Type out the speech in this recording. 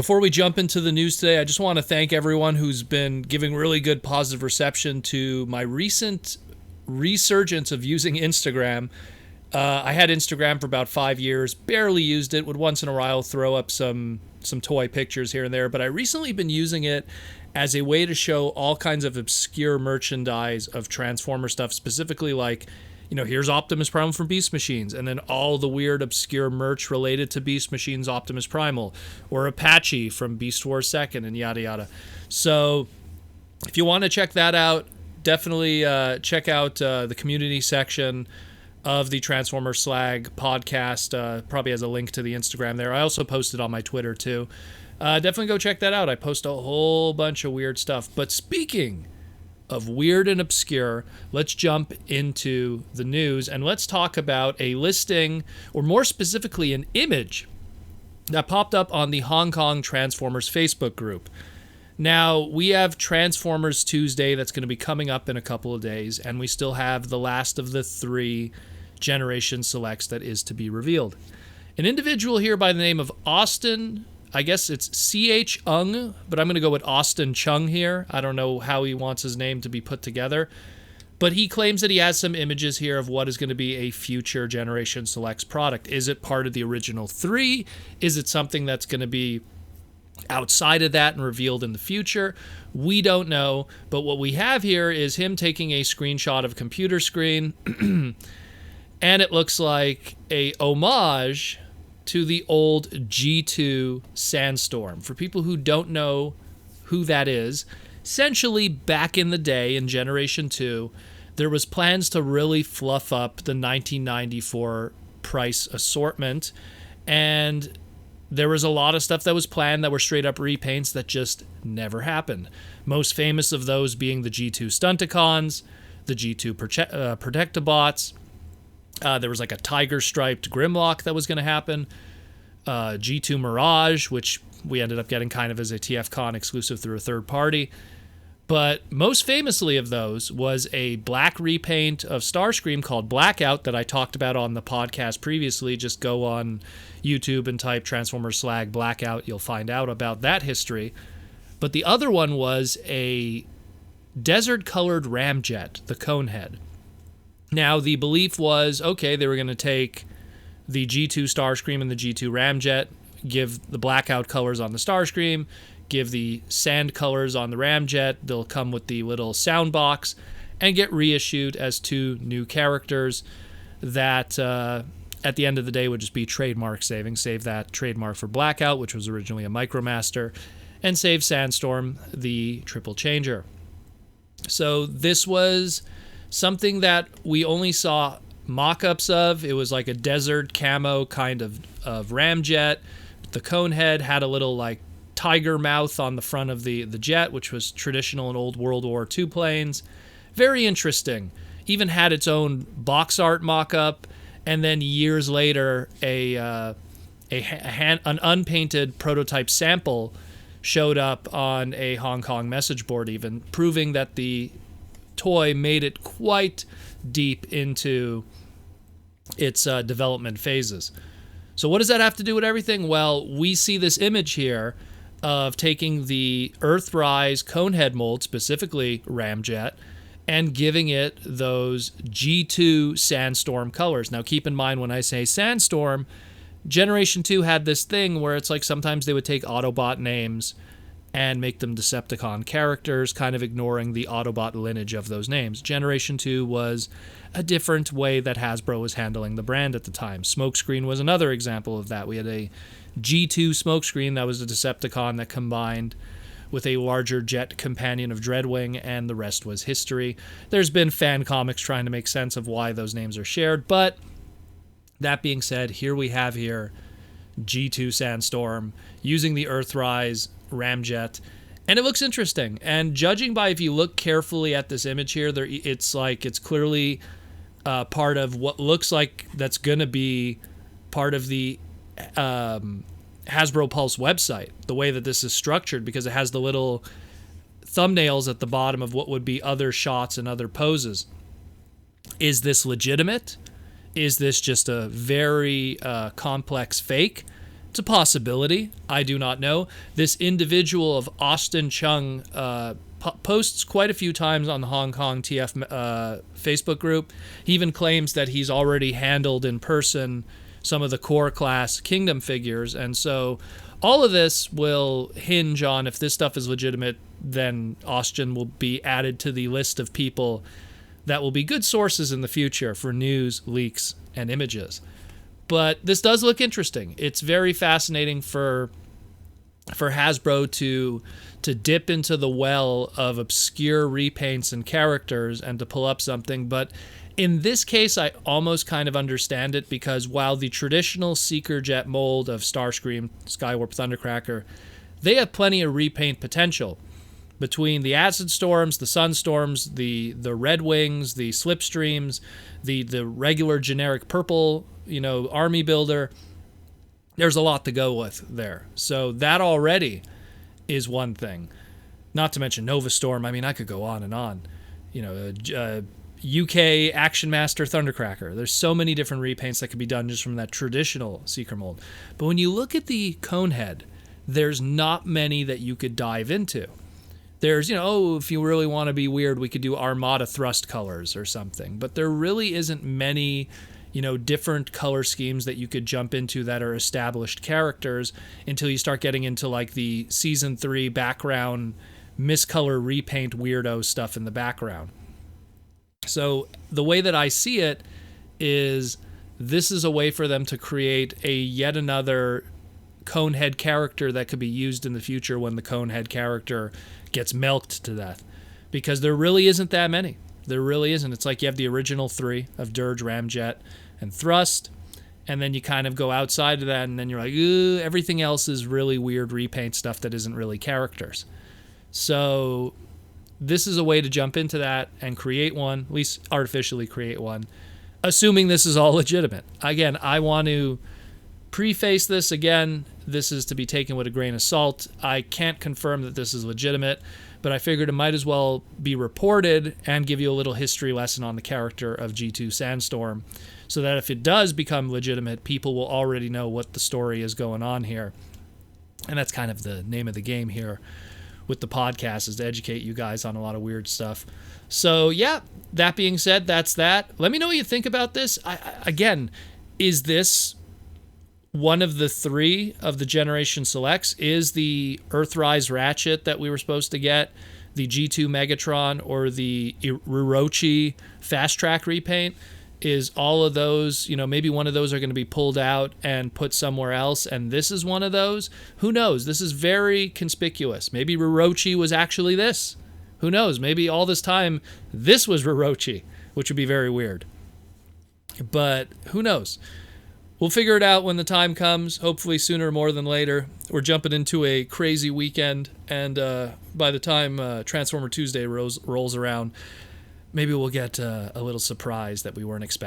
Before we jump into the news today, I just want to thank everyone who's been giving really good positive reception to my recent resurgence of using Instagram. I had Instagram for about 5 years, barely used it, would once in a while throw up some toy pictures here and there, but I recently been using it as a way to show all kinds of obscure merchandise of Transformer stuff, specifically like, here's Optimus Primal from Beast Machines, and then all the weird obscure merch related to Beast Machines Optimus Primal, or Apache from Beast Wars 2nd, and yada yada. So if you want to check that out, definitely check out the community section of the Transformer Slag podcast. Probably has a link to the Instagram there. I also posted on my Twitter too. Definitely go check that out. I post a whole bunch of weird stuff. But speaking of weird and obscure, let's jump into the news and let's talk about a listing, or more specifically an image that popped up on the Hong Kong Transformers Facebook group. Now, we have Transformers Tuesday that's going to be coming up in a couple of days, and we still have the last of the 3 Generation Selects that is to be revealed. An individual here by the name of Austin, I guess it's C.H. Ung, but I'm going to go with Austin Chung here. I don't know how he wants his name to be put together. But he claims that he has some images here of what is going to be a future Generation Selects product. Is it part of the original 3? Is it something that's going to be outside of that and revealed in the future? We don't know. But what we have here is him taking a screenshot of a computer screen. And it looks like a homage to the old G2 Sandstorm. For people who don't know who that is, essentially back in the day in Generation 2, there was plans to really fluff up the 1994 price assortment, and there was a lot of stuff that was planned that were straight up repaints that just never happened. Most famous of those being the G2 Stunticons, the G2 Protectobots. There was like a tiger-striped Grimlock that was going to happen. G2 Mirage, which we ended up getting kind of as a TFCon exclusive through a third party. But most famously of those was a black repaint of Starscream called Blackout that I talked about on the podcast previously. Just go on YouTube and type Transformers Slag Blackout. You'll find out about that history. But the other one was a desert-colored ramjet, the Conehead. Now, the belief was, okay, they were going to take the G2 Starscream and the G2 Ramjet, give the blackout colors on the Starscream, give the sand colors on the Ramjet, they'll come with the little sound box, and get reissued as 2 new characters that, at the end of the day, would just be trademark saving. Save that trademark for Blackout, which was originally a Micromaster, and save Sandstorm, the Triple Changer. So this was something that we only saw mock-ups of. It was like a desert camo kind of ramjet. The Conehead had a little like tiger mouth on the front of the jet, which was traditional in old World War II planes. Very interesting. Even had its own box art mock-up, and then years later an unpainted prototype sample showed up on a Hong Kong message board, even proving that the toy made it quite deep into its development phases. So what does that have to do with everything? Well, we see this image here of taking the EarthRise Conehead mold, specifically Ramjet, and giving it those G2 Sandstorm colors. Now keep in mind when I say Sandstorm, Generation 2 had this thing where it's like sometimes they would take Autobot names and make them Decepticon characters, kind of ignoring the Autobot lineage of those names. Generation 2 was a different way that Hasbro was handling the brand at the time. Smokescreen was another example of that. We had a G2 Smokescreen that was a Decepticon that combined with a larger jet companion of Dreadwing, and the rest was history. There's been fan comics trying to make sense of why those names are shared, but that being said, here we have G2 Sandstorm using the EarthRise Ramjet, and it looks interesting. And judging by, if you look carefully at this image here, it's clearly part of what looks like that's going to be part of the Hasbro Pulse website, the way that this is structured, because it has the little thumbnails at the bottom of what would be other shots and other poses. Is this legitimate? Is this just a very complex fake? It's a possibility. I do not know. This individual of Austin Chung posts quite a few times on the Hong Kong TF Facebook group. He even claims that he's already handled in person some of the core class Kingdom figures. And so all of this will hinge on if this stuff is legitimate, then Austin will be added to the list of people that will be good sources in the future for news, leaks, and images. But this does look interesting. It's very fascinating for Hasbro to dip into the well of obscure repaints and characters and to pull up something. But in this case, I almost kind of understand it, because while the traditional Seeker Jet mold of Starscream, Skywarp, Thundercracker, they have plenty of repaint potential. Between the Acid Storms, the Sunstorms, the Red Wings, the Slipstreams, the regular generic purple, army builder, there's a lot to go with there. So that already is one thing. Not to mention Nova Storm. I mean, I could go on and on. UK Action Master Thundercracker. There's so many different repaints that could be done just from that traditional Seeker mold. But when you look at the Conehead, there's not many that you could dive into. There's, if you really want to be weird, we could do Armada Thrust colors or something. But there really isn't many, different color schemes that you could jump into that are established characters until you start getting into like the Season 3 background miscolor repaint weirdo stuff in the background. So the way that I see it is this is a way for them to create a yet another Conehead character that could be used in the future when the Conehead character gets milked to death. Because there really isn't that many. There really isn't. It's like you have the original 3 of Dirge, Ramjet, and Thrust, and then you kind of go outside of that, and then you're like, ooh, everything else is really weird repaint stuff that isn't really characters. So this is a way to jump into that and create one, at least artificially create one, assuming this is all legitimate. Again, I want to preface this again. This is to be taken with a grain of salt. I can't confirm that this is legitimate, but I figured it might as well be reported and give you a little history lesson on the character of G2 Sandstorm, so that if it does become legitimate, people will already know what the story is going on here. And that's kind of the name of the game here with the podcast, is to educate you guys on a lot of weird stuff. So yeah, that being said, that's that. Let me know what you think about this. Again, is this one of the 3 of the Generation Selects? Is the EarthRise Ratchet that we were supposed to get, the G2 Megatron, or the Orochi Fast Track repaint? Is all of those, maybe one of those are going to be pulled out and put somewhere else, and this is one of those? Who knows? This is very conspicuous. Maybe Orochi was actually this. Who knows? Maybe all this time this was Orochi, which would be very weird. But who knows? We'll figure it out when the time comes, hopefully sooner more than later. We're jumping into a crazy weekend, and by the time Transformer Tuesday rolls around, maybe we'll get a little surprise that we weren't expecting.